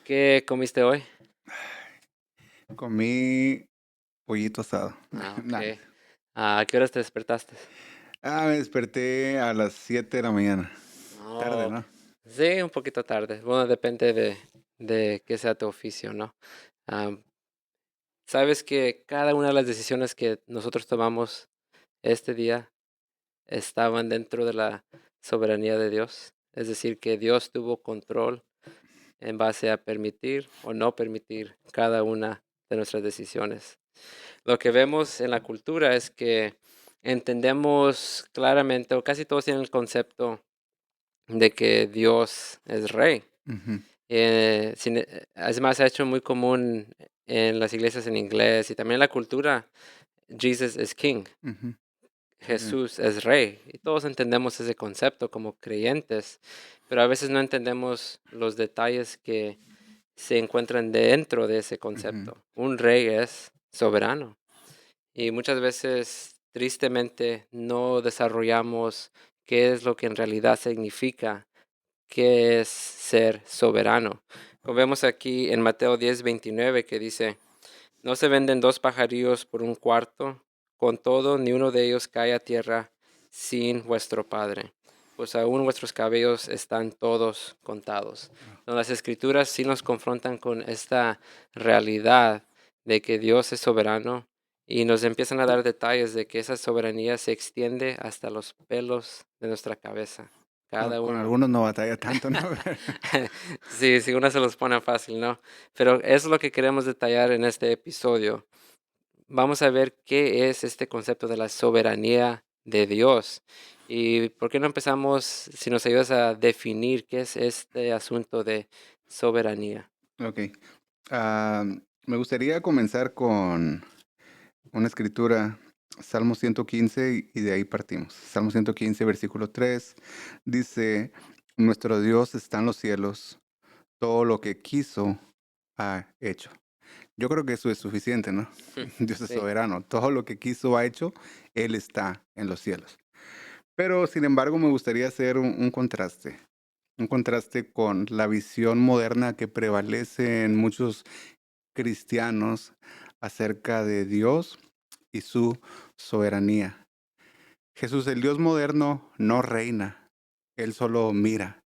¿Qué comiste hoy? Comí pollito asado. Ah, Nah. okey. ¿A qué horas te despertaste? Me desperté a las 7 de la mañana. Tarde, Oh, ¿no? sí, un poquito tarde. Bueno, depende de qué sea tu oficio, ¿no? Am, sabes que cada una de las decisiones que nosotros tomamos este día estaban dentro de la soberanía de Dios. Es decir, que Dios tuvo control en base a permitir o no permitir cada una de nuestras decisiones. Lo que vemos en la cultura es que entendemos claramente, o casi todos tienen el concepto de que Dios es rey. Ujú, Es más, se ha hecho muy común en las iglesias en inglés y también en la cultura, Jesus is King, ujú. Jesús es rey. Y todos entendemos ese concepto como creyentes, pero a veces no entendemos los detalles que se encuentran dentro de ese Ujú. concepto. Un rey es soberano. Y muchas veces, tristemente, no desarrollamos qué es lo que en realidad significa, qué es ser soberano. Como vemos aquí en Mateo 10:29 que dice, no se venden dos pajarillos por un cuarto, con todo, ni uno de ellos cae a tierra sin vuestro Padre, pues aún vuestros cabellos están todos contados. No, las escrituras sí nos confrontan con esta realidad de que Dios es soberano y nos empiezan a dar detalles de que esa soberanía se extiende hasta los pelos de nuestra cabeza, cada Con uno. algunos no batalla tanto, ¿no? Sí, sí, uno se los pone fácil, ¿no? Pero eso es lo que queremos detallar en este episodio. Vamos a ver qué es este concepto de la soberanía de Dios. ¿Y por qué no empezamos, si nos ayudas a definir qué es este asunto de soberanía? Ok. Ah, Me gustaría comenzar con una escritura, Salmo 115, y de ahí partimos. Salmo 115, versículo 3, dice, nuestro Dios está en los cielos, todo lo que quiso ha hecho. Yo creo que eso es suficiente, ¿no? Dios es Sí. soberano. Todo lo que quiso ha hecho, Él está en los cielos. Pero, sin embargo, me gustaría hacer un contraste con la visión moderna que prevalece en muchos cristianos acerca de Dios y su soberanía. Jesús, el Dios moderno, no reina, Él solo mira,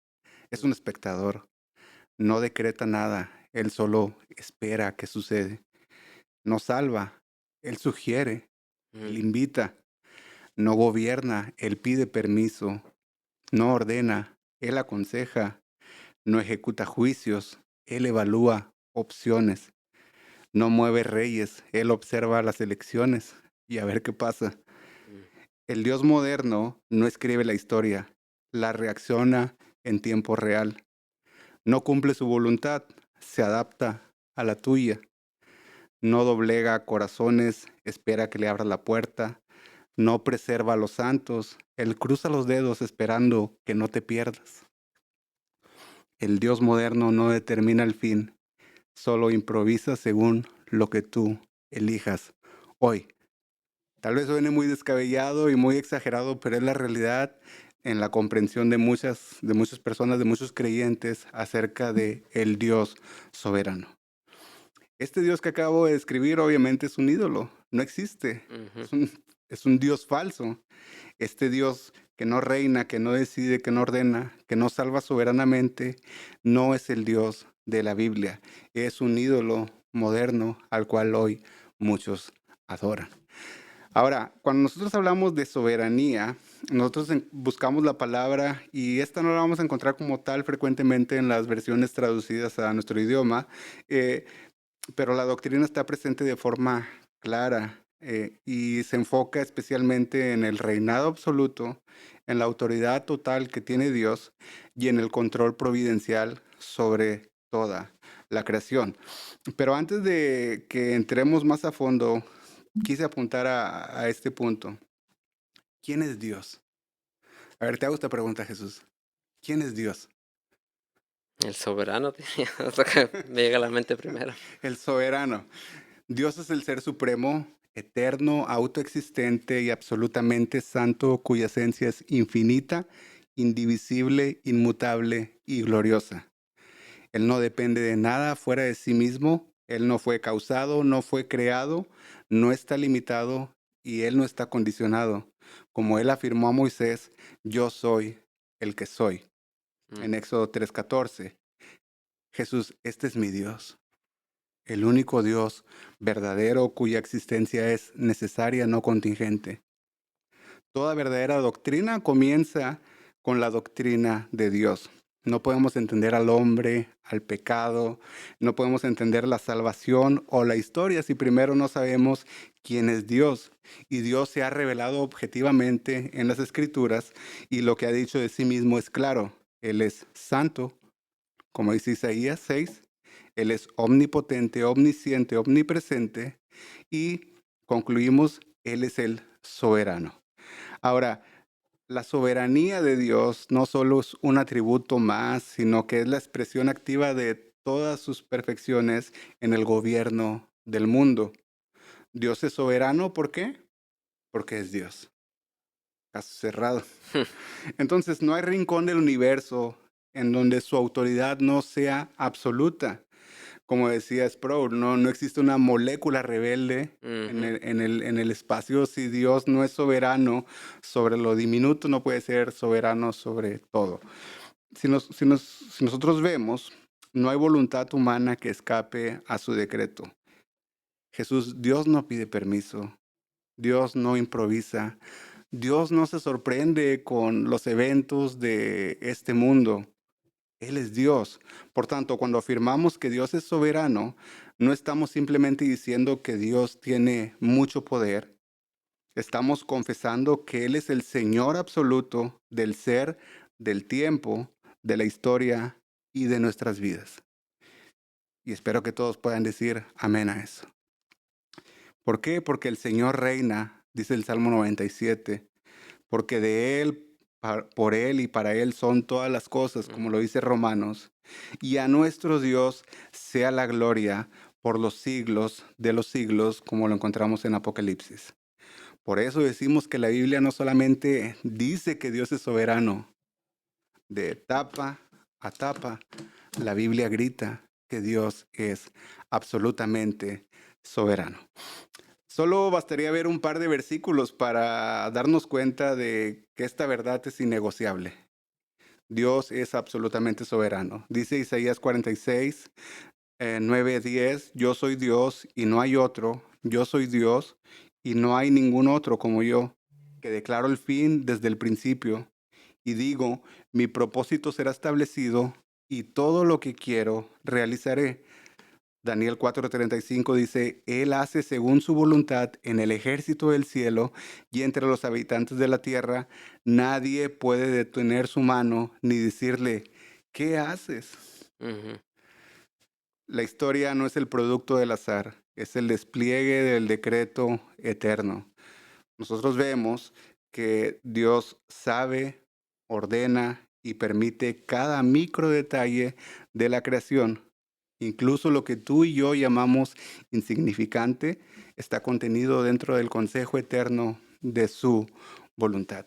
es un espectador, no decreta nada, Él solo espera que sucede. No salva, Él sugiere, Mm, Él invita, no gobierna, Él pide permiso, no ordena, Él aconseja, no ejecuta juicios, Él evalúa opciones, no mueve reyes, Él observa las elecciones y a ver qué pasa. mm, El Dios moderno no escribe la historia, la reacciona en tiempo real, no cumple su voluntad, se adapta a la tuya, no doblega corazones, espera que le abra la puerta, no preserva a los santos, Él cruza los dedos esperando que no te pierdas. El Dios moderno no determina el fin, solo improvisa según lo que tú elijas hoy. Tal vez suene muy descabellado y muy exagerado, pero es la realidad en la comprensión de muchas personas, de muchos creyentes acerca de el Dios soberano. Este Dios que acabo de describir obviamente es un ídolo, no existe, ujú, es un, es un Dios falso. Este Dios que no reina, que no decide, que no ordena, que no salva soberanamente, no es el Dios de la Biblia. Es un ídolo moderno al cual hoy muchos adoran. Ahora, cuando nosotros hablamos de soberanía, nosotros buscamos la palabra y esta no la vamos a encontrar como tal frecuentemente en las versiones traducidas a nuestro idioma, eh, pero la doctrina está presente de forma clara y se enfoca especialmente en el reinado absoluto, en la autoridad total que tiene Dios y en el control providencial sobre toda la creación. Pero antes de que entremos más a fondo, quise apuntar a este punto. ¿Quién es Dios? A ver, te hago esta pregunta, Jesús. ¿Quién es Dios? el soberano, diría, es lo que me llega a la mente primero. El soberano. Dios es el ser supremo, eterno, autoexistente y absolutamente santo, cuya esencia es infinita, indivisible, inmutable y gloriosa. Él no depende de nada fuera de sí mismo. Él no fue causado, no fue creado, no está limitado y Él no está condicionado. Como Él afirmó a Moisés, yo soy el que soy. En Ujú. Éxodo 3:14, Jesús, este es mi Dios, el único Dios verdadero cuya existencia es necesaria, no contingente. Toda verdadera doctrina comienza con la doctrina de Dios. No podemos entender al hombre, al pecado, no podemos entender la salvación o la historia si primero no sabemos quién es Dios. Y Dios se ha revelado objetivamente en las Escrituras y lo que ha dicho de sí mismo es claro. Él es santo, como dice Isaías 6. Él es omnipotente, omnisciente, omnipresente. Y concluimos, Él es el soberano. Ahora, la soberanía de Dios no solo es un atributo más, sino que es la expresión activa de todas sus perfecciones en el gobierno del mundo. Dios es soberano, ¿por qué? Porque es Dios. Caso cerrado. Entonces, no hay rincón del universo en donde su autoridad no sea absoluta. Como decía Sproul, no existe una molécula rebelde en Ujú. el espacio. Si Dios no es soberano sobre lo diminuto, no puede ser soberano sobre todo. Si nosotros vemos, no hay voluntad humana que escape a su decreto. Jesús, Dios no pide permiso, Dios no improvisa, Dios no se sorprende con los eventos de este mundo. Él es Dios. Por tanto, cuando afirmamos que Dios es soberano, no estamos simplemente diciendo que Dios tiene mucho poder. Estamos confesando que Él es el Señor absoluto del ser, del tiempo, de la historia y de nuestras vidas. Y espero que todos puedan decir amén a eso. ¿Por qué? Porque el Señor reina, dice el Salmo 97, porque de Él, por Él y para Él son todas las cosas, como lo Ujú. dice Romanos. Y a nuestro Dios sea la gloria por los siglos de los siglos, como lo encontramos en Apocalipsis. Por eso decimos que la Biblia no solamente dice que Dios es soberano, de tapa a tapa, la Biblia grita que Dios es absolutamente soberano. Solo bastaría ver un par de versículos para darnos cuenta de que esta verdad es innegociable. Dios es absolutamente soberano. Dice Isaías 46, 9, 10, yo soy Dios y no hay otro, yo soy Dios y no hay ningún otro como yo, que declaro el fin desde el principio y digo, mi propósito será establecido y todo lo que quiero realizaré. Daniel 4:35 dice, Él hace según su voluntad en el ejército del cielo y entre los habitantes de la tierra. Nadie puede detener su mano ni decirle, ¿qué haces? Ujú. La historia no es el producto del azar, es el despliegue del decreto eterno. Nosotros vemos que Dios sabe, ordena y permite cada micro detalle de la creación. Incluso lo que tú y yo llamamos insignificante está contenido dentro del consejo eterno de su voluntad.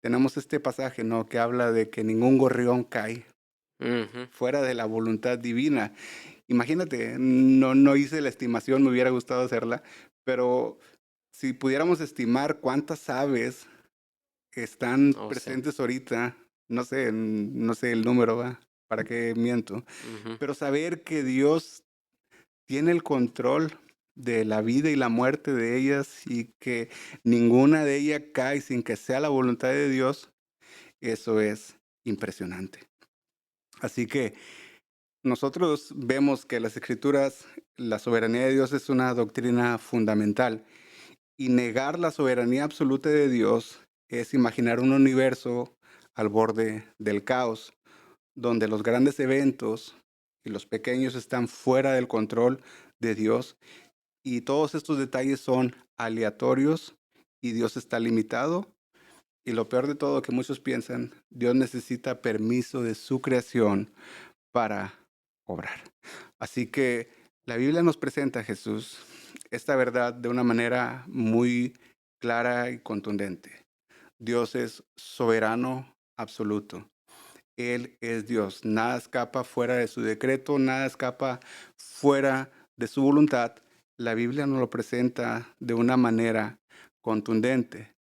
Tenemos este pasaje, ¿no?, que habla de que ningún gorrión cae Ujú. fuera de la voluntad divina. Imagínate, no hice la estimación, me hubiera gustado hacerla, pero si pudiéramos estimar cuántas aves están Oh, sí. presentes ahorita, no sé el número, ¿va? ¿Para qué miento? Ujú. Pero saber que Dios tiene el control de la vida y la muerte de ellas y que ninguna de ellas cae sin que sea la voluntad de Dios, eso es impresionante. Así que nosotros vemos que las escrituras, la soberanía de Dios es una doctrina fundamental y negar la soberanía absoluta de Dios es imaginar un universo al borde del caos, donde los grandes eventos y los pequeños están fuera del control de Dios y todos estos detalles son aleatorios y Dios está limitado. Y lo peor de todo que muchos piensan, Dios necesita permiso de su creación para obrar. Así que la Biblia nos presenta a Jesús esta verdad de una manera muy clara y contundente. Dios es soberano absoluto. Él es Dios. Nada escapa fuera de su decreto, nada escapa fuera de su voluntad. La Biblia nos lo presenta de una manera contundente.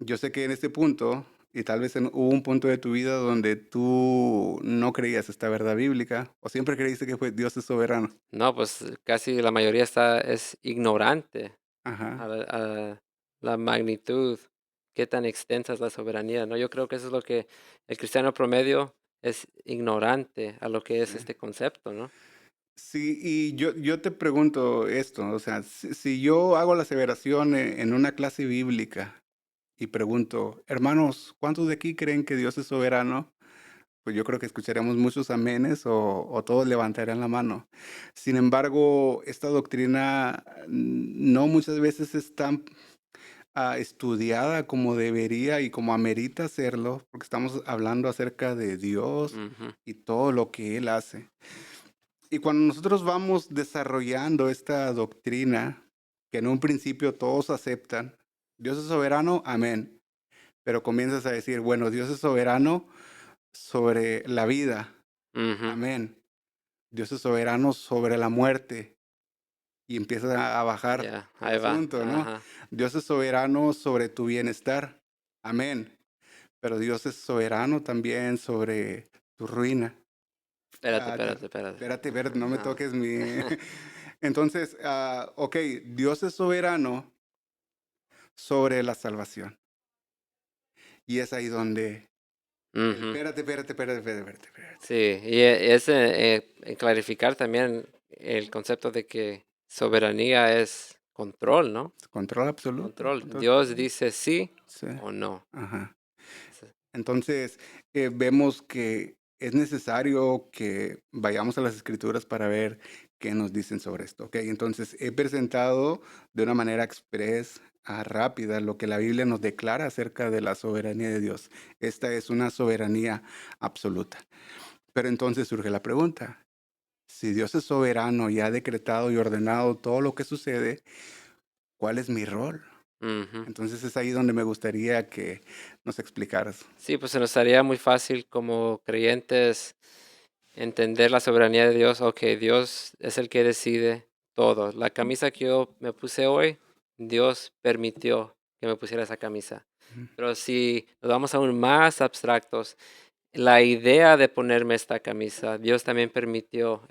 Yo sé que en este punto, y tal vez hubo un punto de tu vida donde tú no creías esta verdad bíblica, o siempre creíste que fue Dios es soberano. No, pues casi la mayoría es ignorante Ajá. a la magnitud, qué tan extensa es la soberanía, ¿no? Yo creo que eso es lo que el cristiano promedio es ignorante a lo que es Sí. este concepto, ¿no? Sí, y yo te pregunto esto, o sea, si yo hago la aseveración en una clase bíblica y pregunto, hermanos, ¿cuántos de aquí creen que Dios es soberano? Pues yo creo que escucharemos muchos amenes o todos levantarán la mano. Sin embargo, esta doctrina no muchas veces es tan estudiada como debería y como amerita hacerlo, porque estamos hablando acerca de Dios Ujú. y todo lo que Él hace. Y cuando nosotros vamos desarrollando esta doctrina, que en un principio todos aceptan, Dios es soberano, amén. Pero comienzas a decir, bueno, Dios es soberano sobre la vida, Ujú. amén. Dios es soberano sobre la muerte. Y empiezas a bajar Ya, el ahí va. asunto, ¿no? Ajá. Dios es soberano sobre tu bienestar, amén. Pero Dios es soberano también sobre tu ruina. Espérate, Ah, espérate, espérate. espérate, espérate, no me No. toques mi... Entonces, ok, Dios es soberano sobre la salvación. Y es ahí donde... Ujú. Espérate, espérate, espérate, espérate, espérate, espérate. Sí, y es clarificar también el concepto de que soberanía es control, ¿no? Control absoluto, Control. control Dios absoluto. dice sí Sí, o no. ajá. Sí. Entonces, vemos que es necesario que vayamos a las escrituras para ver qué nos dicen sobre esto. Ok, entonces he presentado de una manera express, rápida, lo que la Biblia nos declara acerca de la soberanía de Dios. Esta es una soberanía absoluta. Pero entonces surge la pregunta, si Dios es soberano y ha decretado y ordenado todo lo que sucede, ¿cuál es mi rol? Ujú. Entonces es ahí donde me gustaría que nos explicaras. Sí, pues se nos haría muy fácil como creyentes entender la soberanía de Dios. Ok, Dios es el que decide todo. La camisa que yo me puse hoy, Dios permitió que me pusiera esa camisa. Ujú, Pero si nos vamos aún más abstractos, la idea de ponerme esta camisa, Dios también permitió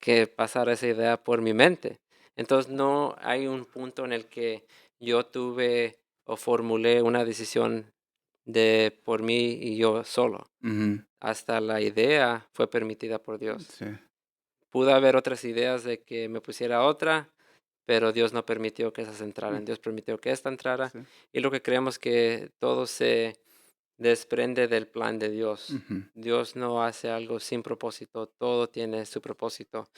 que pasara esa idea por mi mente. Entonces no hay un punto en el que yo tuve o formulé una decisión de por mí y yo solo. ujú. Hasta la idea fue permitida por Dios. Sí, Pudo haber otras ideas de que me pusiera otra, pero Dios no permitió que esas mm, entraran. Dios permitió que esta entrara. sí, Y lo que creemos que todo se desprende del plan de Dios. ujú, Dios no hace algo sin propósito, todo tiene su propósito.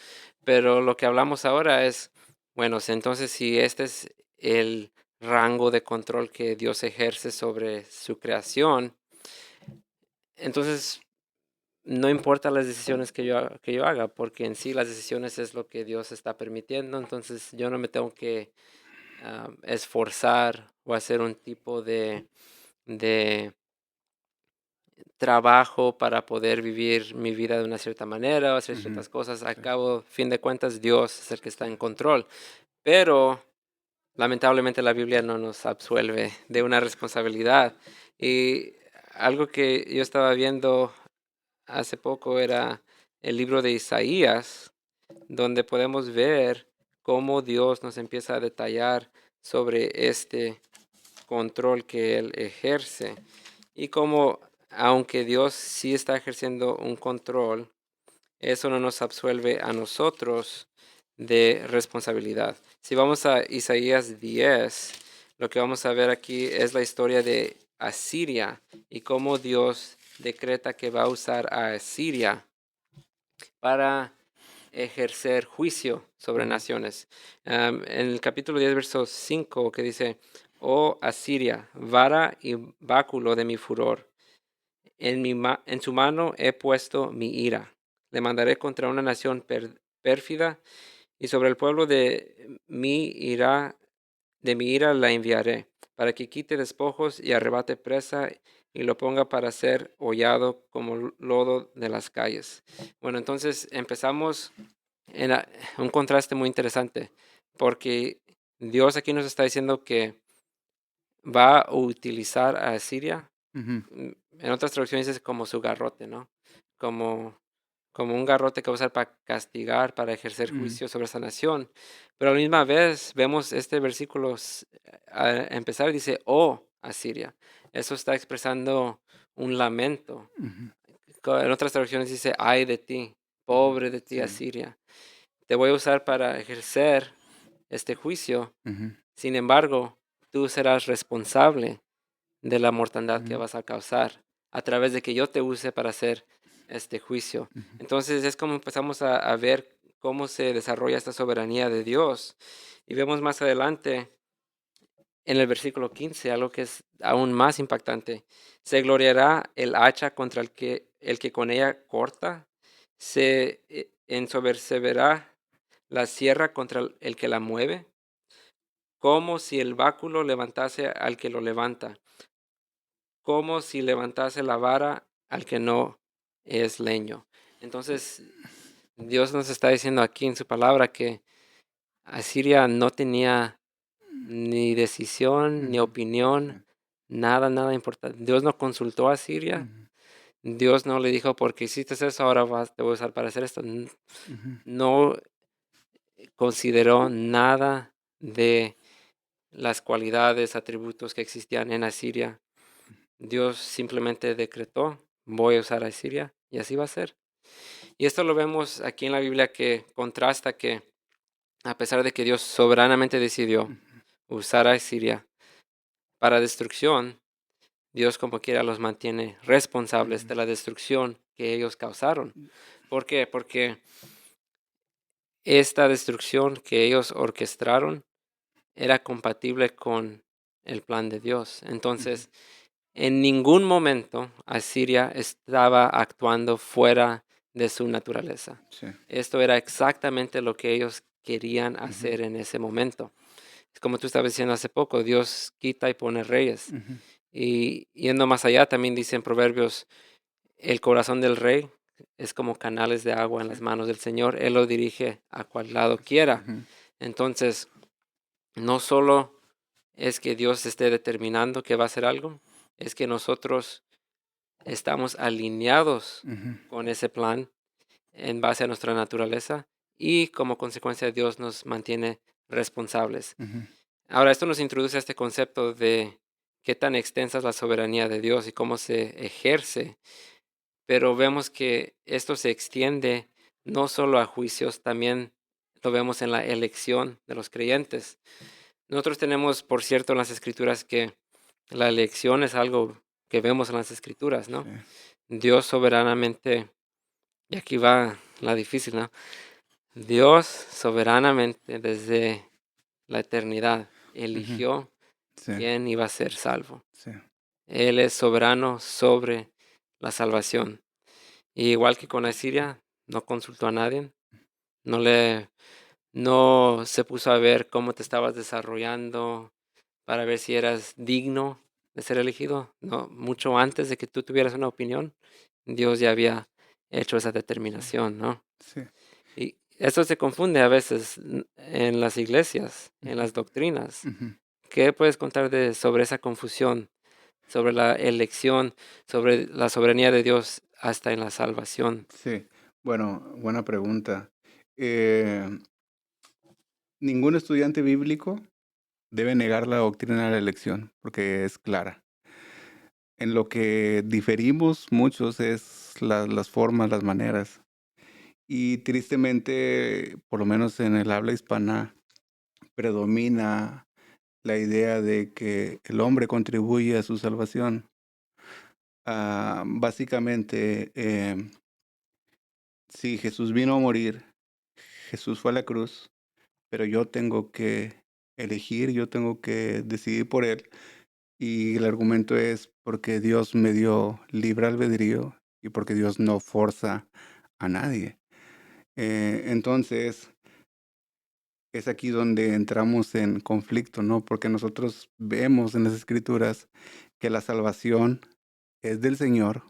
Pero lo que hablamos ahora es, bueno, entonces si este es el rango de control que Dios ejerce sobre su creación, entonces no importa las decisiones que yo haga, porque en sí las decisiones es lo que Dios está permitiendo, entonces yo no me tengo que esforzar o hacer un tipo de trabajo para poder vivir mi vida de una cierta manera o hacer ujú, ciertas cosas. A sí, cabo, fin de cuentas, Dios es el que sí, está en control. Pero lamentablemente la Biblia no nos absuelve de una responsabilidad. Y algo que yo estaba viendo hace poco era el libro de Isaías, donde podemos ver cómo Dios nos empieza a detallar sobre este control que Él ejerce y cómo, aunque Dios sí está ejerciendo un control, eso no nos absuelve a nosotros de responsabilidad. Si vamos a Isaías 10, lo que vamos a ver aquí es la historia de Asiria y cómo Dios decreta que va a usar a Asiria para ejercer juicio sobre ujú, naciones. En el capítulo 10, verso 5, que dice, oh Asiria, vara y báculo de mi furor, en su mano he puesto mi ira. Le mandaré contra una nación pérfida y sobre el pueblo de mi ira la enviaré, para que quite despojos y arrebate presa y lo ponga para ser hollado como lodo de las calles. Bueno, entonces empezamos en un contraste muy interesante, porque Dios aquí nos está diciendo que va a utilizar a Asiria, Ujú, en otras traducciones es como su garrote, ¿no? Como, como un garrote que va a usar para castigar, para ejercer ujú, juicio sobre esa nación. Pero a la misma vez vemos este versículo a empezar, dice, oh, Asiria. Eso está expresando un lamento. ujú, En otras traducciones dice, ay de ti, ujú. pobre de ti, Sí. Asiria. Te voy a usar para ejercer este juicio. Ujú, Sin embargo, tú serás responsable de la mortandad que ujú, vas a causar a través de que yo te use para hacer este juicio. ujú, Entonces es como empezamos a ver cómo se desarrolla esta soberanía de Dios. Y vemos más adelante en el versículo 15 algo que es aún más impactante. Se gloriará el hacha contra el que con ella corta, se ensoberbecerá la sierra contra el que la mueve, como si el báculo levantase al que lo levanta, como si levantase la vara al que no es leño. Entonces, Dios nos está diciendo aquí en su palabra que Asiria no tenía ni decisión, ni ujú. Sí. opinión, nada, nada importante. Dios no consultó a Asiria. Ujú, Dios no le dijo, porque hiciste eso, ahora te voy a usar para hacer esto. ujú, No consideró nada de las cualidades, atributos que existían en Asiria. Dios simplemente decretó, voy a usar a Asiria y así va a ser. Y esto lo vemos aquí en la Biblia que contrasta que a pesar de que Dios soberanamente decidió ujú, usar a Asiria para destrucción, Dios como quiera los mantiene responsables ujú, de la destrucción que ellos causaron. ¿Por qué? Porque esta destrucción que ellos orquestaron era compatible con el plan de Dios. ujú. Entonces, en ningún momento Asiria estaba actuando fuera de su naturaleza. Sí. Esto era exactamente lo que ellos querían Ujú, hacer en ese momento. Como tú estabas diciendo hace poco, Dios quita y pone reyes. ujú, Y yendo más allá, también dice en Proverbios, el corazón del rey es como canales de agua en sí. las manos del Señor. Él lo dirige a cual lado quiera. Ujú, Entonces, no solo es que Dios esté determinando que va a hacer algo, es que nosotros estamos alineados ujú, con ese plan en base a nuestra naturaleza y como consecuencia Dios nos mantiene responsables. ujú, Ahora, esto nos introduce a este concepto de qué tan extensa es la soberanía de Dios y cómo se ejerce, pero vemos que esto se extiende no solo a juicios, también lo vemos en la elección de los creyentes. Nosotros tenemos, por cierto, en las escrituras que la elección es algo que vemos en las escrituras, sí. ¿no? Dios soberanamente, y aquí va la difícil, ¿no? Dios soberanamente desde la eternidad Ujú, eligió sí. quién iba a ser salvo. Sí. Él es soberano sobre la salvación. Y igual que con Asiria, no consultó a nadie, no le, no se puso a ver cómo te estabas desarrollando para ver si eras digno de ser elegido. No, mucho antes de que tú tuvieras una opinión, Dios ya había hecho esa Sí. determinación, ¿no? Sí. Y eso se confunde a veces en las iglesias, en Ujú, las doctrinas. ujú. ¿Qué puedes contar sobre esa confusión, sobre la elección, sobre la soberanía de Dios hasta en la salvación? Sí. Bueno, buena pregunta. Eh, Ningún estudiante bíblico debe negar la doctrina de la elección, porque es clara. En lo que diferimos muchos es las formas, las maneras. Y tristemente, por lo menos en el habla hispana, predomina la idea de que el hombre contribuye a su salvación. Básicamente, si Jesús vino a morir, Jesús fue a la cruz, pero yo tengo que elegir, yo tengo que decidir por él. Y el argumento es porque Dios me dio libre albedrío y porque Dios no forza a nadie. Entonces, es aquí donde entramos en conflicto, ¿no? Porque nosotros vemos en las escrituras que la salvación es del Señor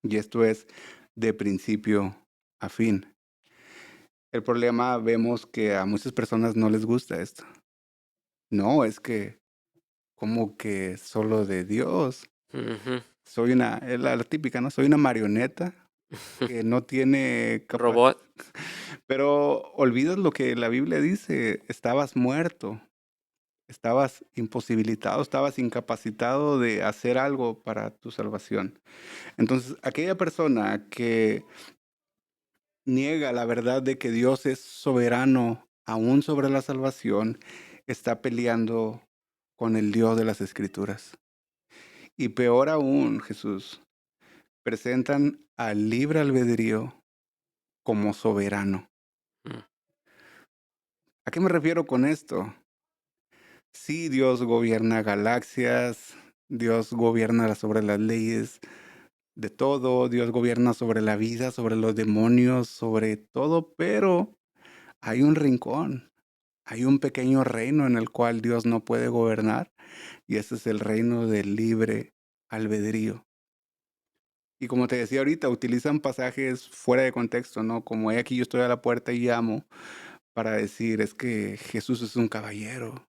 y esto es de principio a fin. El problema vemos que a muchas personas no les gusta esto. No, es que como que solo de Dios. Ujú. Soy una, es la típica, ¿no? Soy una marioneta que no tiene Robot. pero olvidas lo que la Biblia dice, estabas muerto, estabas imposibilitado, estabas incapacitado de hacer algo para tu salvación. Entonces, aquella persona que niega la verdad de que Dios es soberano aún sobre la salvación, está peleando con el Dios de las Escrituras. Y peor aún, Jesús, presentan al libre albedrío como soberano. Mm. ¿A qué me refiero con esto? Sí, Dios gobierna galaxias, Dios gobierna sobre las leyes de todo, Dios gobierna sobre la vida, sobre los demonios, sobre todo, pero hay un rincón, hay un pequeño reino en el cual Dios no puede gobernar, y ese es el reino del libre albedrío. Y como te decía ahorita, utilizan pasajes fuera de contexto, ¿no? Como he aquí yo estoy a la puerta y llamo, para decir, es que Jesús es un caballero.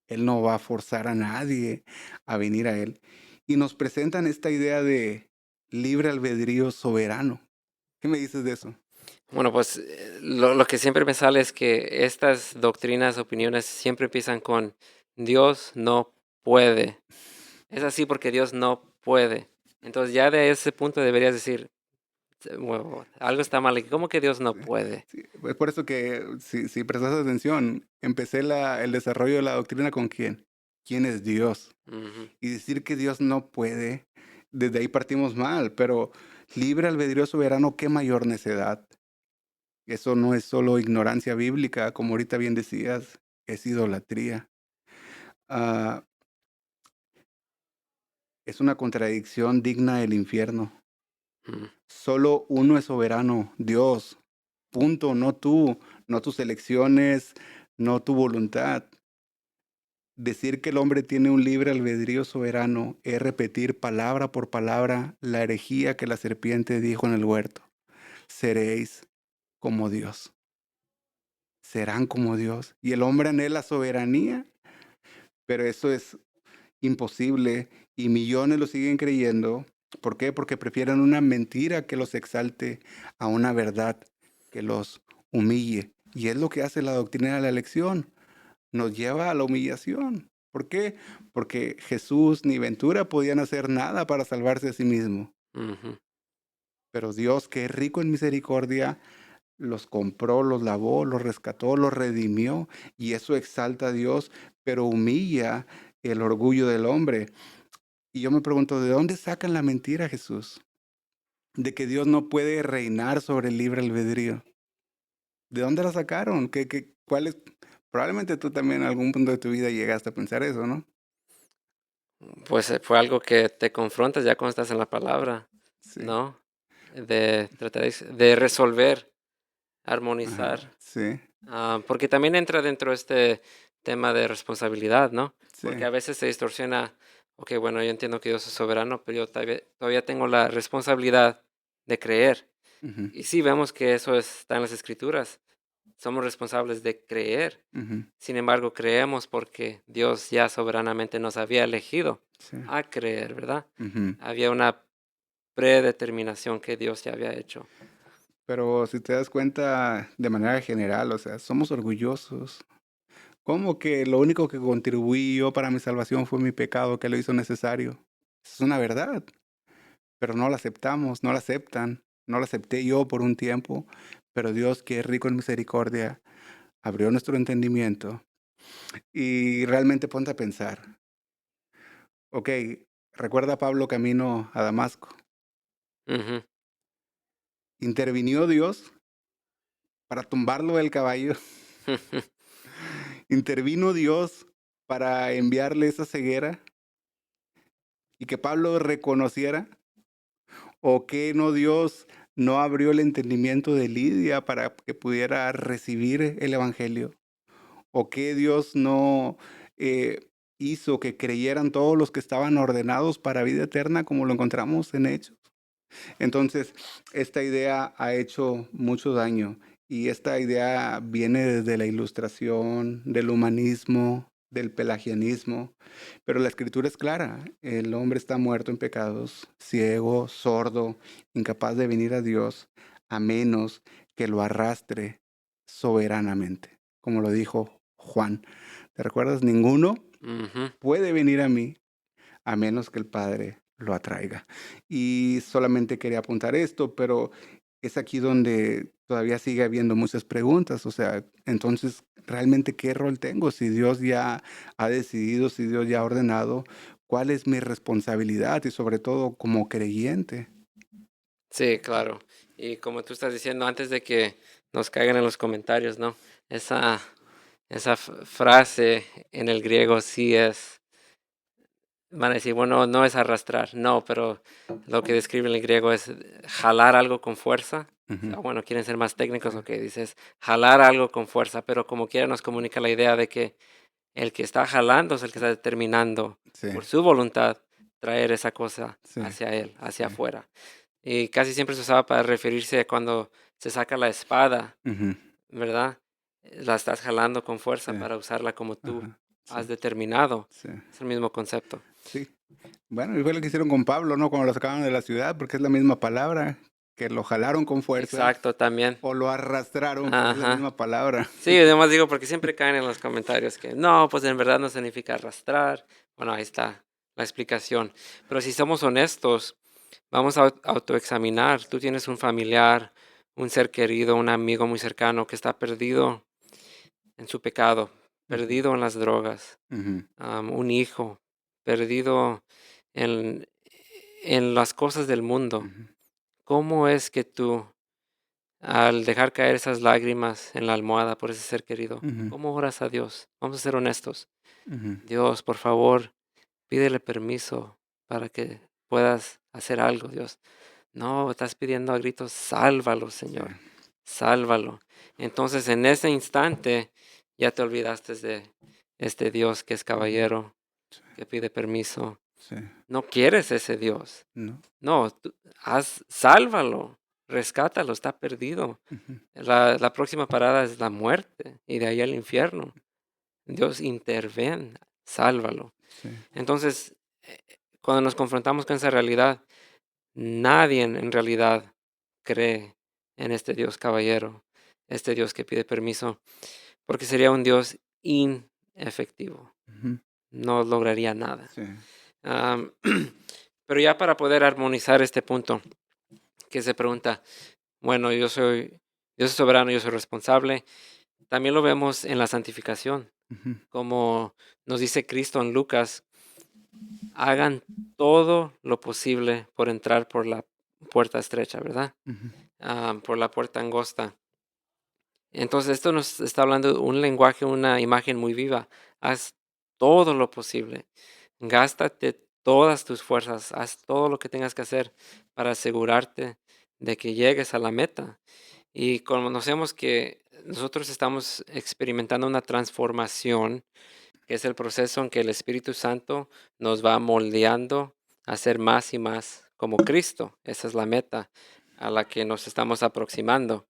Él no va a forzar a nadie a venir a Él. Y nos presentan esta idea de libre albedrío soberano. ¿Qué me dices de eso? Bueno, pues lo que siempre me sale es que estas doctrinas, opiniones siempre empiezan con Dios no puede. Es así porque Dios no puede. Entonces ya de ese punto deberías decir, bueno, algo está mal aquí. ¿Cómo que Dios no Sí, puede? sí, es por eso que si prestas atención, empecé el desarrollo de la doctrina con quién. ¿Quién es Dios? Ujú. Y decir que Dios no puede, desde ahí partimos mal, pero libre albedrío soberano, qué mayor necedad. Eso no es solo ignorancia bíblica, como ahorita bien decías, es idolatría. Ah, es una contradicción digna del infierno. Mm. Solo uno es soberano, Dios. Punto, no tú, no tus elecciones, no tu voluntad. Decir que el hombre tiene un libre albedrío soberano es repetir palabra por palabra la herejía que la serpiente dijo en el huerto. Seréis como Dios. Serán como Dios. Y el hombre anhela soberanía, pero eso es imposible y millones lo siguen creyendo. ¿Por qué? Porque prefieren una mentira que los exalte a una verdad que los humille. Y es lo que hace la doctrina de la elección. Nos lleva a la humillación. ¿Por qué? Porque Jesús ni Ventura podían hacer nada para salvarse a sí mismo. Ujú. Pero Dios, que es rico en misericordia, los compró, los lavó, los rescató, los redimió. Y eso exalta a Dios, pero humilla el orgullo del hombre. Y yo me pregunto, ¿de dónde sacan la mentira, Jesús? De que Dios no puede reinar sobre el libre albedrío. ¿De dónde la sacaron? ¿Cuál es? Probablemente tú también en algún punto de tu vida llegaste a pensar eso, ¿no? Pues fue algo que te confrontas ya cuando estás en la palabra, Sí. ¿no? De tratar de resolver, Ajá. armonizar. Sí. Porque también entra dentro este tema de responsabilidad, ¿no? Porque Sí. a veces se distorsiona, ok, bueno, yo entiendo que Dios es soberano, pero yo todavía tengo la responsabilidad de creer. Ujú, Y sí, vemos que eso está en las escrituras. Somos responsables de creer. ujú, Sin embargo, creemos porque Dios ya soberanamente nos había elegido sí. a creer, ¿verdad? Ujú. Había una predeterminación que Dios ya había hecho. Pero si te das cuenta de manera general, o sea, somos orgullosos. ¿Cómo que lo único que contribuí yo para mi salvación fue mi pecado que lo hizo necesario? Es una verdad, pero no la aceptamos, no la aceptan. No la acepté yo por un tiempo, pero Dios, que es rico en misericordia, abrió nuestro entendimiento y realmente ponte a pensar. Ok, recuerda a Pablo camino a Damasco. Ujú. ¿Intervinió Dios para tumbarlo del caballo? ¿Intervino Dios para enviarle esa ceguera y que Pablo reconociera? ¿O que no Dios no abrió el entendimiento de Lidia para que pudiera recibir el evangelio? ¿O que Dios no hizo que creyeran todos los que estaban ordenados para vida eterna, como lo encontramos en Hechos. Entonces, esta idea ha hecho mucho daño y esta idea viene desde la Ilustración, del humanismo, del pelagianismo, pero la Escritura es clara: el hombre está muerto en pecados, ciego, sordo, incapaz de venir a Dios, a menos que lo arrastre soberanamente, como lo dijo Juan. ¿Te recuerdas? Ninguno Ujú. puede venir a mí a menos que el Padre lo atraiga. Y solamente quería apuntar esto, pero es aquí donde todavía sigue habiendo muchas preguntas. O sea, entonces, ¿realmente qué rol tengo? Si Dios ya ha decidido, si Dios ya ha ordenado, ¿cuál es mi responsabilidad? Y sobre todo como creyente. Sí, claro. Y como tú estás diciendo, antes de que nos caigan en los comentarios, ¿no? Esa, esa frase en el griego sí es, van a decir, bueno, no es arrastrar, no, pero lo que describe en el griego es jalar algo con fuerza. O Ujú. sea, bueno, quieren ser más Sí, técnicos, lo que dices, jalar algo con fuerza, pero como quiera nos comunica la idea de que el que está jalando es el que está determinando sí, por su voluntad traer esa cosa sí, hacia él, sí. hacia afuera. Y casi siempre se usaba para referirse a cuando se saca la espada, Ujú. ¿verdad? La estás jalando con Sí, fuerza para usarla como tú ajá, sí, has determinado. sí, Es el mismo concepto. sí. Bueno, y fue lo que hicieron con Pablo, ¿no? Cuando lo sacaban de la ciudad, porque es la misma palabra, que lo jalaron con fuerza Exacto, también. o lo arrastraron, porque es la Ajá. misma palabra. Sí, además digo, porque siempre caen en los comentarios que no, pues en verdad no significa arrastrar. Bueno, ahí está la explicación. Pero si somos honestos, vamos a autoexaminar. Tú tienes un familiar, un ser querido, un amigo muy cercano que está perdido en su pecado, Ujú, perdido en las drogas, ujú, un hijo, perdido en, en las cosas del mundo. ujú, ¿Cómo es que tú, al dejar caer esas lágrimas en la almohada por ese ser querido, ujú, cómo oras a Dios? Vamos a ser honestos. ujú, Dios, por favor, pídele permiso para que puedas hacer algo, Dios. No, estás pidiendo a gritos, sálvalo, sí, Señor, sálvalo. Entonces, en ese instante, ya te olvidaste de este Dios que es ujú, caballero, sí, que pide permiso. sí, No quieres ese Dios. no, No, sálvalo, rescátalo, está perdido. ujú, La próxima parada es la muerte y de ahí al infierno. Dios interven, sálvalo. sí, Entonces, cuando nos confrontamos con esa realidad, nadie en realidad cree en este Dios caballero, este Dios que pide permiso, porque sería un Dios inefectivo, ujú, no lograría nada. sí, Am, pero ya para poder armonizar este punto, que se pregunta, bueno, Dios es soberano, yo soy responsable, también lo vemos en la santificación, ujú, como nos dice Cristo en Lucas, hagan todo lo posible por entrar por la puerta estrecha, ¿verdad? ujú, Por la puerta angosta. Entonces, esto nos está hablando de un lenguaje, una imagen muy viva. Haz todo lo posible. Gástate todas tus fuerzas. Haz todo lo que tengas que hacer para asegurarte de que llegues a la meta. Y conocemos que nosotros estamos experimentando una transformación, que es el proceso en que el Espíritu Santo nos va moldeando a ser más y más como Cristo. Esa es la meta a la que nos estamos aproximando.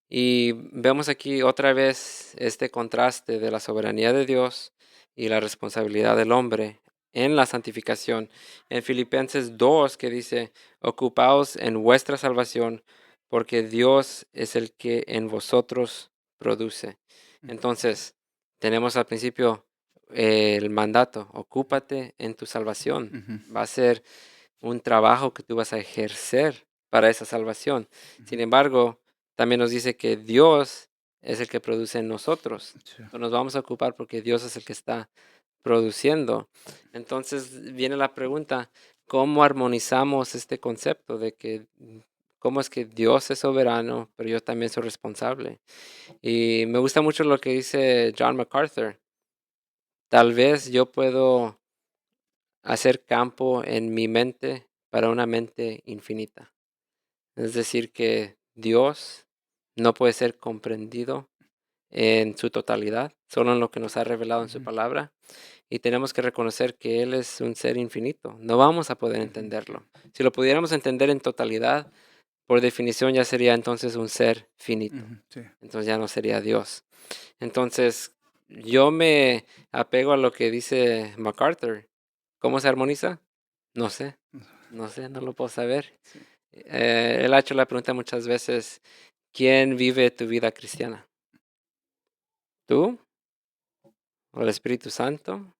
Y vemos aquí otra vez este contraste de la soberanía de Dios y la responsabilidad del hombre en la santificación. En Filipenses 2 que dice, ocupaos en vuestra salvación, porque Dios es el que en vosotros produce. Entonces, tenemos al principio el mandato, ocúpate en tu salvación. ujú, Va a ser un trabajo que tú vas a ejercer para esa salvación. Sin ujú, embargo, también nos dice que Dios es el que produce en nosotros. sí, So, nos vamos a ocupar porque Dios es el que está produciendo. Entonces viene la pregunta, ¿cómo armonizamos este concepto de que cómo es que Dios es soberano, pero yo también soy responsable? Y me gusta mucho lo que dice John MacArthur. Tal vez yo puedo hacer campo en mi mente para una mente infinita. Es decir, que Dios no puede ser comprendido en su totalidad, solo en lo que nos ha revelado en su Ujú, palabra. Y tenemos que reconocer que Él es un ser infinito. No vamos a poder ujú, entenderlo. Si lo pudiéramos entender en totalidad, por definición ya sería entonces un ser finito. ujú, sí. Entonces ya no sería Dios. Entonces, yo me apego a lo que dice MacArthur. ¿Cómo se armoniza? No sé, no sé, no lo puedo saber. Sí. Él ha hecho la pregunta muchas veces, ¿quién vive tu vida cristiana? ¿Tú o el Espíritu Santo?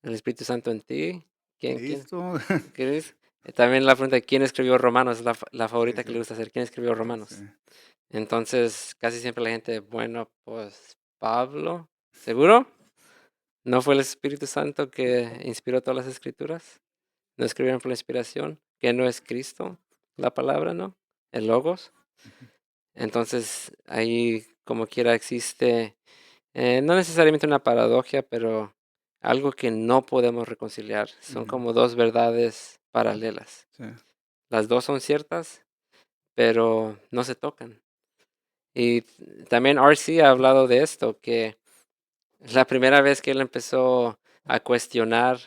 ¿El Espíritu Santo en ti? ¿Quién? Cristo. ¿Crees? También la pregunta de quién escribió Romanos es la Sí, favorita que sí, le gusta hacer. ¿Quién escribió sí. Romanos? Entonces, casi siempre la gente, bueno, pues Pablo, ¿seguro? ¿No fue el Espíritu Santo que inspiró todas las escrituras? ¿No escribieron por la inspiración? ¿Que no es Cristo la palabra, no? ¿El Logos? Ujú, Entonces, ahí como quiera existe, no necesariamente una paradoja, pero algo que no podemos reconciliar. Son ujú, como dos verdades paralelas. sí, Las dos son ciertas, pero no se tocan. Y también RC ha hablado de esto, que la primera vez que él empezó a cuestionar,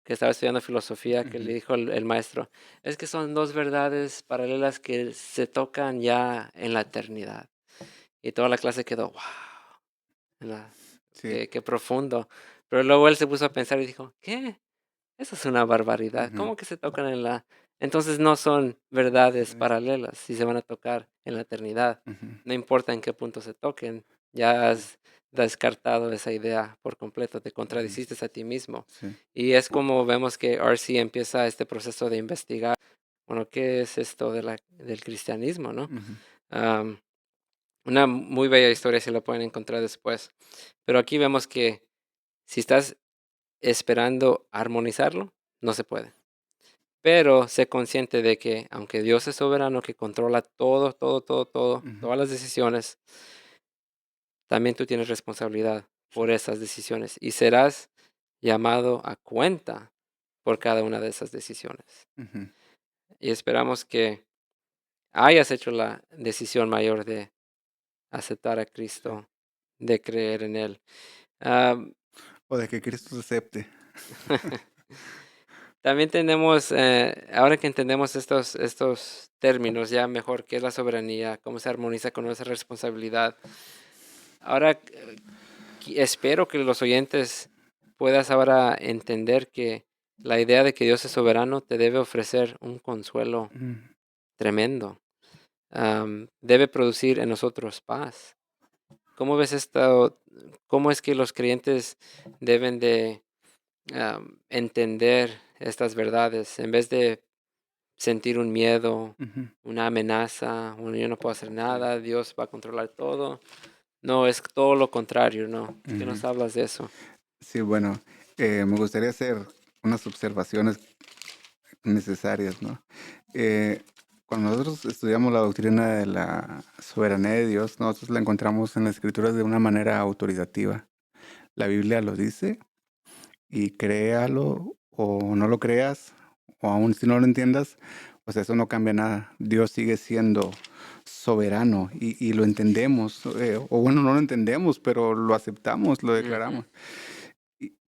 que estaba estudiando filosofía, que le ujú, dijo el maestro, es que son dos verdades paralelas que se tocan ya en la eternidad. Y toda la clase quedó, wow, sí, qué profundo. Pero luego él se puso a pensar y dijo, ¿qué? Eso es una barbaridad. ujú, ¿Cómo que se tocan en la... Entonces no son verdades sí, paralelas si se van a tocar en la eternidad. ujú, No importa en qué punto se toquen, ya sí, has descartado esa idea por completo, te ujú, contradiciste a ti mismo. sí, Y es como vemos que RC empieza este proceso de investigar, bueno, ¿qué es esto de del cristianismo, no? ujú, Am, una muy bella historia, si la pueden encontrar después. Pero aquí vemos que si estás esperando armonizarlo, no se puede. Pero sé consciente de que aunque Dios es soberano, que controla todo, todo, todo, todo, ujú, todas las decisiones, también tú tienes responsabilidad sí, por esas decisiones y serás llamado a cuenta por cada una de esas decisiones. ujú, Y esperamos que hayas hecho la decisión mayor de aceptar a sí. Cristo, de creer en Él. Am, O de que Cristo se acepte. También tenemos, ahora que entendemos estos términos ya mejor, qué es la soberanía, cómo se armoniza con nuestra responsabilidad. Ahora espero que los oyentes puedas ahora entender que la idea de que Dios es soberano te debe ofrecer un consuelo Ujú, tremendo. Debe producir en nosotros paz. ¿Cómo ves esto? ¿Cómo es que los creyentes deben de entender estas verdades en vez de sentir un miedo, ujú, una amenaza, bueno, yo no puedo hacer sí, nada, Dios va a controlar todo? No, es todo lo contrario, ¿no? ¿Qué ujú. nos hablas de eso? Sí, bueno, me gustaría hacer unas observaciones necesarias, ¿no? Eh, Cuando nosotros estudiamos la doctrina de la soberanía de Dios, nosotros la encontramos en las escrituras de una manera autoritativa. La Biblia lo dice y créalo o no lo creas, o aun si no lo entiendas, pues eso no cambia nada. Dios sigue siendo soberano y lo entendemos, o bueno, no lo entendemos, pero lo aceptamos, lo Ujú, declaramos.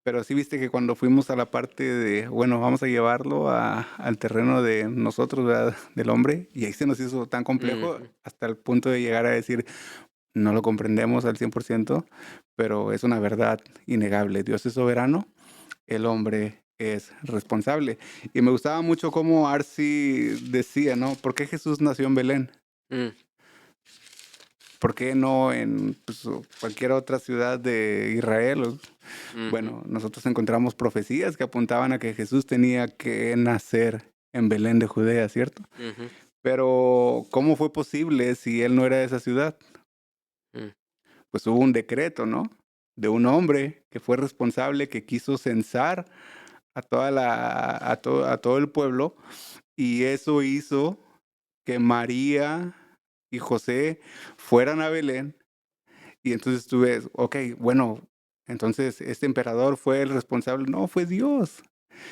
Pero sí viste que cuando fuimos a la parte de, bueno, vamos a llevarlo al terreno de nosotros, ¿verdad? Del hombre, y ahí se nos hizo tan complejo ujú, hasta el punto de llegar a decir, no lo comprendemos al 100%, pero es una verdad innegable. Dios es soberano, el hombre es responsable. Y me gustaba mucho cómo Arsi decía, ¿no? ¿Por qué Jesús nació en Belén? mm, ¿Por qué no en pues, cualquier otra ciudad de Israel? ujú, Bueno, nosotros encontramos profecías que apuntaban a que Jesús tenía que nacer en Belén de Judea, ¿cierto? ujú, Pero, ¿cómo fue posible si él no era de esa ciudad? mm, Pues hubo un decreto, ¿no? De un hombre que fue responsable, que quiso censar a todo el pueblo, y eso hizo que María y José fueran a Belén. Y entonces tú ves, ok, bueno, entonces este emperador fue el responsable. No, fue Dios.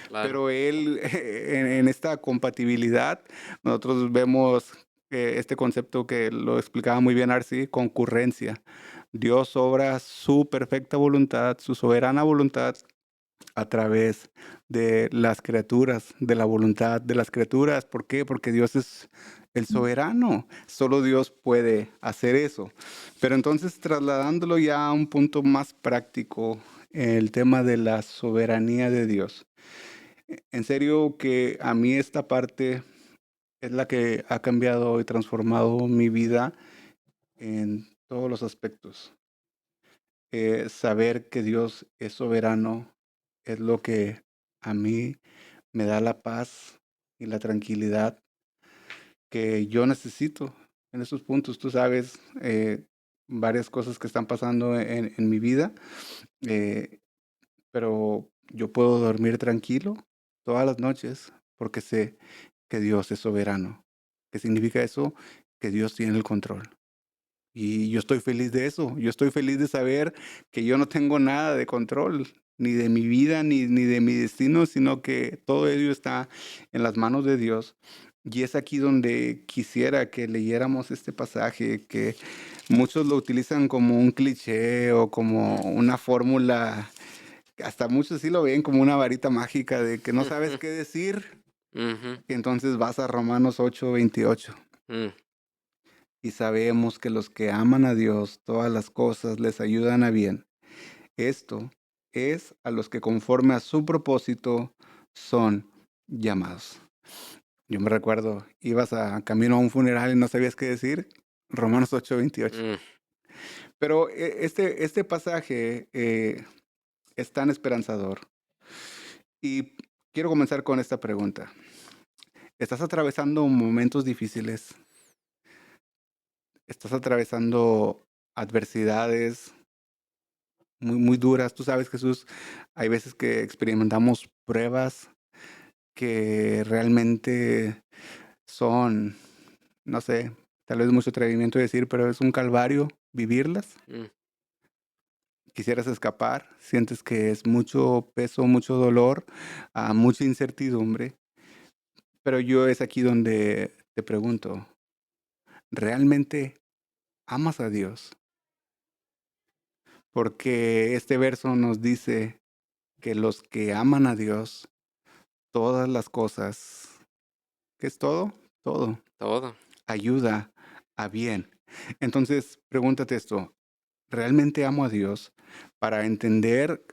claro. Pero él, en esta compatibilidad, nosotros vemos este concepto que lo explicaba muy bien Arsi, concurrencia. Dios obra su perfecta voluntad, su soberana voluntad a través de las criaturas, de la voluntad de las criaturas. ¿Por qué? Porque Dios es el soberano. Solo Dios puede hacer eso. Pero entonces, trasladándolo ya a un punto más práctico, el tema de la soberanía de Dios. En serio que a mí esta parte es la que ha cambiado y transformado mi vida en todos los aspectos. Saber que Dios es soberano es lo que a mí me da la paz y la tranquilidad que yo necesito en esos puntos. Tú sabes, varias cosas que están pasando en mi vida, eh, pero yo puedo dormir tranquilo todas las noches porque sé que Dios es soberano. ¿Qué significa eso? Que Dios tiene el control. Y yo estoy feliz de eso. Yo estoy feliz de saber que yo no tengo nada de control, ni de mi vida, ni de mi destino, sino que todo ello está en las manos de Dios. Y es aquí donde quisiera que leyéramos este pasaje, que muchos lo utilizan como un cliché o como una fórmula, hasta muchos sí lo ven como una varita mágica de que no sabes qué decir, Ujú, y entonces vas a Romanos 8:28. mm, Y sabemos que los que aman a Dios, todas las cosas les ayudan a bien. Esto es a los que conforme a su propósito son llamados. Yo me recuerdo, ibas a camino a un funeral y no sabías qué decir. Romanos 8:28. mm. Pero este pasaje es tan esperanzador. Y quiero comenzar con esta pregunta. ¿Estás atravesando momentos difíciles? ¿Estás atravesando adversidades muy, muy duras? Tú sabes, Jesús, hay veces que experimentamos pruebas que realmente son, no sé, tal vez mucho atrevimiento decir, pero es un calvario vivirlas. Mm, Quisieras escapar, sientes que es mucho peso, mucho dolor, mucha incertidumbre, pero yo es aquí donde te pregunto, ¿realmente amas a Dios? Porque este verso nos dice que los que aman a Dios, todas las cosas, ¿qué es todo? Todo, todo. ayuda a bien. Entonces, pregúntate esto, ¿realmente amo a Dios para entender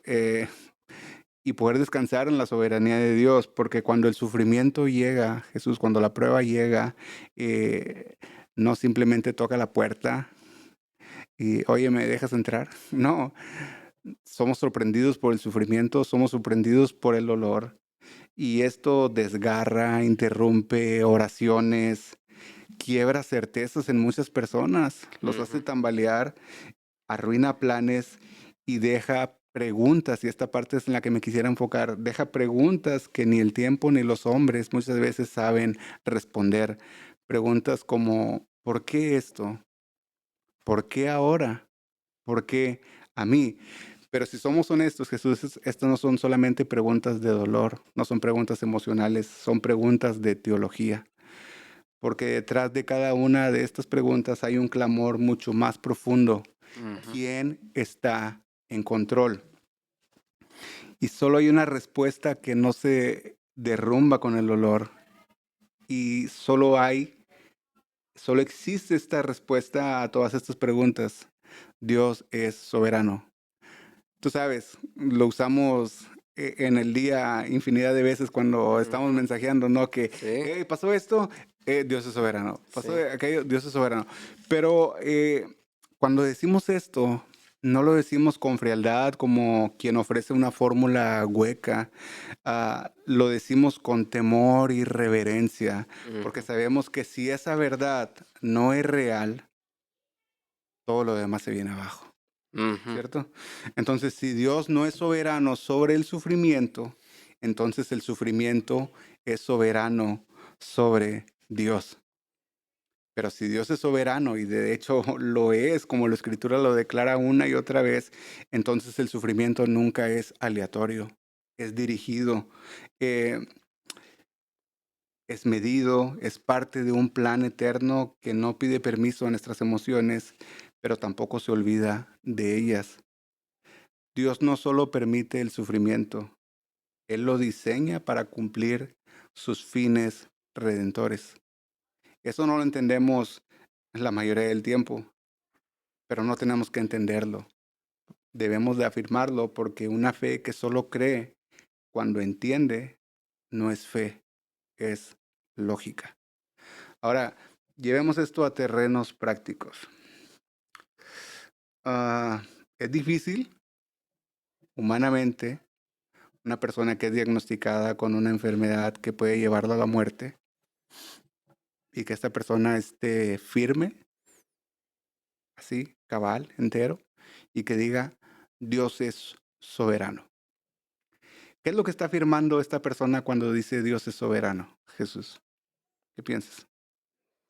y poder descansar en la soberanía de Dios? Porque cuando el sufrimiento llega, Jesús, cuando la prueba llega, eh, no simplemente toca la puerta y, oye, ¿me dejas entrar? No, somos sorprendidos por el sufrimiento, somos sorprendidos por el dolor. Y esto desgarra, interrumpe oraciones, quiebra certezas en muchas personas, los hace Ujú, tambalear, arruina planes y deja preguntas, y esta parte es en la que me quisiera enfocar, deja preguntas que ni el tiempo ni los hombres muchas veces saben responder. Preguntas como, ¿por qué esto? ¿Por qué ahora? ¿Por qué a mí? Pero si somos honestos, Jesús, estas no son solamente preguntas de dolor, no son preguntas emocionales, son preguntas de teología. Porque detrás de cada una de estas preguntas hay un clamor mucho más profundo. ujú, ¿Quién está en control? Y solo hay una respuesta que no se derrumba con el dolor. Y solo existe esta respuesta a todas estas preguntas. Dios es soberano. Tú sabes, lo usamos en el día infinidad de veces cuando estamos ujú. mensajeando, ¿no? Que, Sí, hey, pasó esto, Dios es soberano. Pasó sí. aquello, Dios es soberano. Pero cuando decimos esto, no lo decimos con frialdad como quien ofrece una fórmula hueca. Lo decimos con temor y reverencia, porque Ujú, sabemos que si esa verdad no es real, todo lo demás se viene abajo. ujú. ¿Cierto? Entonces, si Dios no es soberano sobre el sufrimiento, entonces el sufrimiento es soberano sobre Dios. Pero si Dios es soberano y de hecho lo es, como la Escritura lo declara una y otra vez, entonces el sufrimiento nunca es aleatorio, es dirigido, eh, es medido, es parte de un plan eterno que no pide permiso a nuestras emociones, pero tampoco se olvida de ellas. Dios no solo permite el sufrimiento, Él lo diseña para cumplir sus fines redentores. Eso no lo entendemos la mayoría del tiempo, pero no tenemos que entenderlo. Debemos de afirmarlo porque una fe que solo cree cuando entiende no es fe, es lógica. Ahora, llevemos esto a terrenos prácticos. Ah, es difícil, humanamente, una persona que es diagnosticada con una enfermedad que puede llevarlo a la muerte y que esta persona esté firme, así, cabal, entero, y que diga, Dios es soberano. ¿Qué es lo que está afirmando esta persona cuando dice Dios es soberano? Jesús, ¿qué piensas?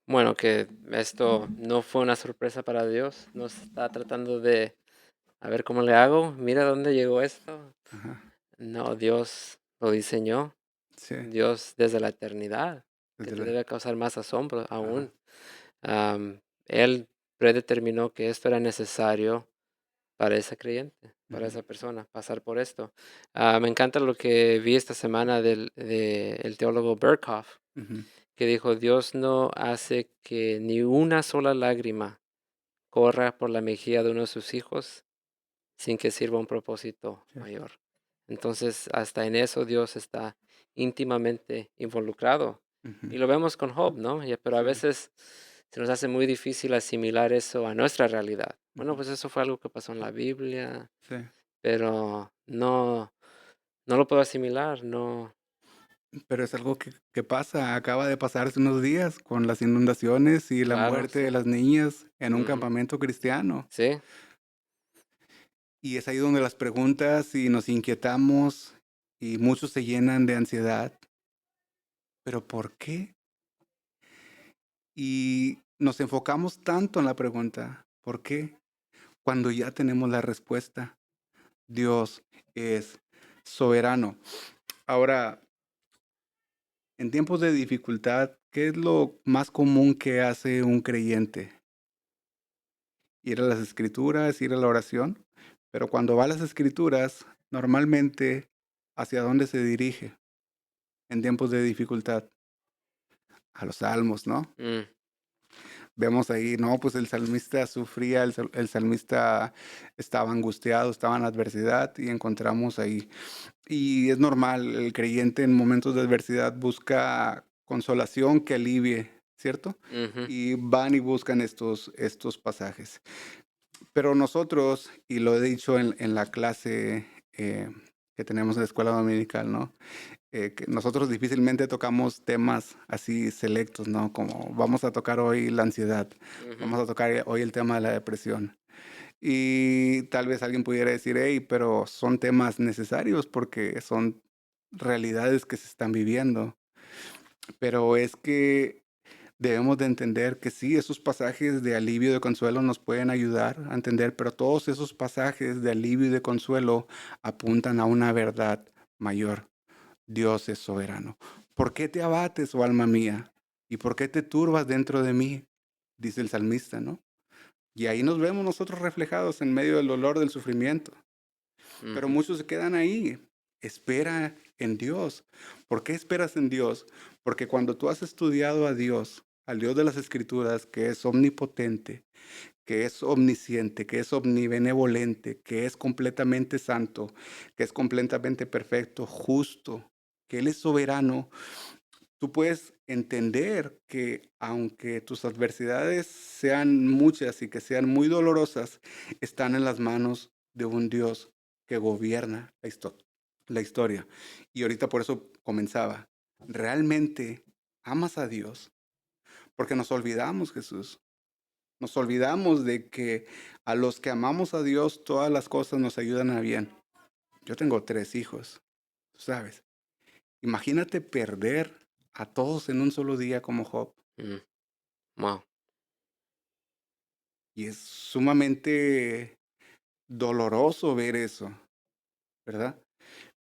Bueno, que esto no fue una sorpresa para Dios, no está tratando de a ver cómo le hago, mira dónde llegó esto. Ajá, No, Dios lo diseñó, sí, Dios desde la eternidad, que desde te la... debe causar más asombro Ajá, aún. Él predeterminó que esto era necesario para ese creyente, para ujú, esa persona, pasar por esto. Me encanta lo que vi esta semana el teólogo Berkhoff, ujú, que dijo, Dios no hace que ni una sola lágrima corra por la mejilla de uno de sus hijos sin que sirva un propósito sí, mayor. Entonces, hasta en eso Dios está íntimamente involucrado. ujú, Y lo vemos con Job, ¿no? Pero a sí, veces se nos hace muy difícil asimilar eso a nuestra realidad. Bueno, ujú, pues eso fue algo que pasó en la Biblia, sí. pero no lo puedo asimilar, no. Pero es algo que pasa, acaba de pasar hace unos días con las inundaciones y la Claro, muerte de sí. las niñas en un Ujú. campamento cristiano. Sí. Y es ahí donde las preguntas y nos inquietamos y muchos se llenan de ansiedad. ¿Pero por qué? Y nos enfocamos tanto en la pregunta, ¿por qué? Cuando ya tenemos la respuesta. Dios es soberano. Ahora, en tiempos de dificultad, ¿qué es lo más común que hace un creyente? Ir a las escrituras, ir a la oración. Pero cuando va a las escrituras, normalmente, ¿hacia dónde se dirige en tiempos de dificultad? A los salmos, ¿no? Mm, Vemos ahí, no, pues el salmista sufría, el salmista estaba angustiado, estaba en adversidad y encontramos ahí. Y es normal, el creyente en momentos de adversidad busca consolación que alivie, ¿cierto? ujú, Y van y buscan estos pasajes. Pero nosotros, y lo he dicho en la clase que tenemos en la escuela dominical, ¿no? Que nosotros difícilmente tocamos temas así selectos, ¿no? Como vamos a tocar hoy la ansiedad, ujú, vamos a tocar hoy el tema de la depresión. Y tal vez alguien pudiera decir, hey, pero son temas necesarios porque son realidades que se están viviendo. Pero es que debemos de entender que sí, esos pasajes de alivio y de consuelo nos pueden ayudar a entender, pero todos esos pasajes de alivio y de consuelo apuntan a una verdad mayor. Dios es soberano. ¿Por qué te abates, oh alma mía? ¿Y por qué te turbas dentro de mí? Dice el salmista, ¿no? Y ahí nos vemos nosotros reflejados en medio del dolor, del sufrimiento. Pero ujú, muchos se quedan ahí. Espera en Dios. ¿Por qué esperas en Dios? Porque cuando tú has estudiado a Dios, al Dios de las Escrituras, que es omnipotente, que es omnisciente, que es omnibenevolente, que es completamente santo, que es completamente perfecto, justo, que Él es soberano, tú puedes entender que aunque tus adversidades sean muchas y que sean muy dolorosas, están en las manos de un Dios que gobierna la historia. Y ahorita por eso comenzaba. ¿Realmente amas a Dios? Porque nos olvidamos, Jesús. Nos olvidamos de que a los que amamos a Dios, todas las cosas nos ayudan a bien. Yo tengo 3 hijos, tú sabes. Imagínate perder a todos en un solo día como Job. mm. Wow. Y es sumamente doloroso ver eso, ¿verdad?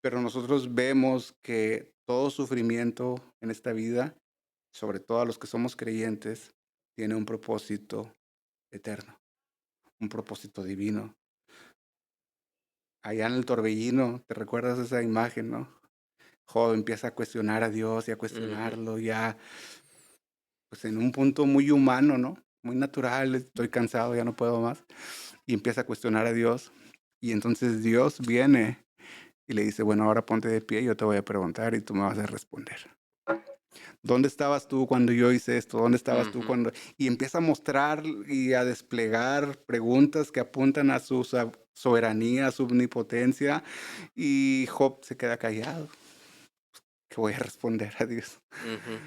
Pero nosotros vemos que todo sufrimiento en esta vida, sobre todo a los que somos creyentes, tiene un propósito eterno. un propósito divino. Allá en el torbellino, ¿te recuerdas esa imagen, no? Job empieza a cuestionar a Dios y a Ujú. cuestionarlo ya, pues, en un punto muy humano, ¿no? Muy natural, estoy cansado, ya no puedo más. Y empieza a cuestionar a Dios. Y entonces Dios viene y le dice: "Bueno, ahora ponte de pie, yo te voy a preguntar y tú me vas a responder. ¿Dónde estabas tú cuando yo hice esto? ¿Dónde estabas tú Ujú. cuando?". Y empieza a mostrar y a desplegar preguntas que apuntan a su soberanía, a su omnipotencia, y Job se queda callado. ¿Qué voy a responder a Dios? Ujú.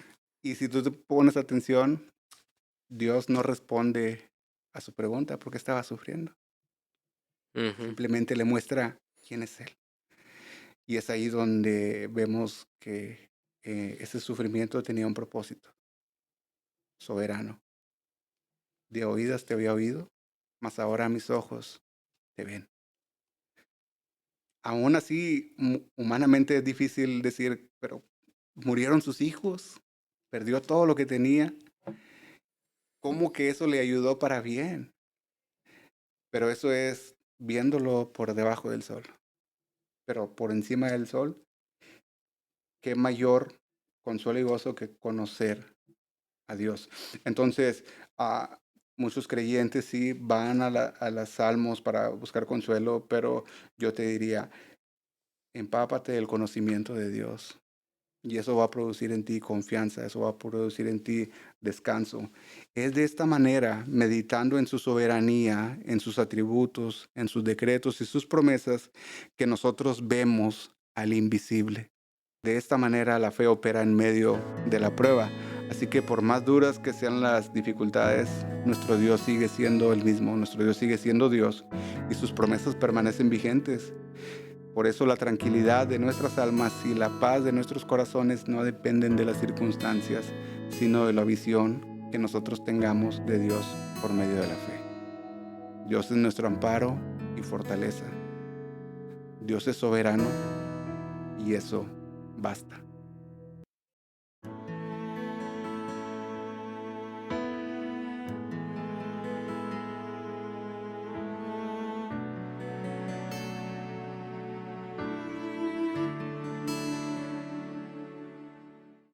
Y si tú te pones atención, Dios no responde a su pregunta porque estaba sufriendo. Ujú. Simplemente le muestra quién es Él. Y es ahí donde vemos que ese sufrimiento tenía un propósito soberano. De oídas te había oído, mas ahora mis ojos te ven. Aún así, humanamente es difícil decir, pero murieron sus hijos, perdió todo lo que tenía. ¿Cómo que eso le ayudó para bien? Pero eso es viéndolo por debajo del sol. Pero por encima del sol, qué mayor consuelo y gozo que conocer a Dios. Entonces, ah, muchos creyentes sí van a las salmos para buscar consuelo, pero yo te diría, empápate del conocimiento de Dios. Y eso va a producir en ti confianza, eso va a producir en ti descanso. Es de esta manera, meditando en su soberanía, en sus atributos, en sus decretos y sus promesas, que nosotros vemos al invisible. De esta manera la fe opera en medio de la prueba. Así que por más duras que sean las dificultades, nuestro Dios sigue siendo el mismo, nuestro Dios sigue siendo Dios y sus promesas permanecen vigentes. Por eso la tranquilidad de nuestras almas y la paz de nuestros corazones no dependen de las circunstancias, sino de la visión que nosotros tengamos de Dios por medio de la fe. Dios es nuestro amparo y fortaleza. Dios es soberano y eso basta.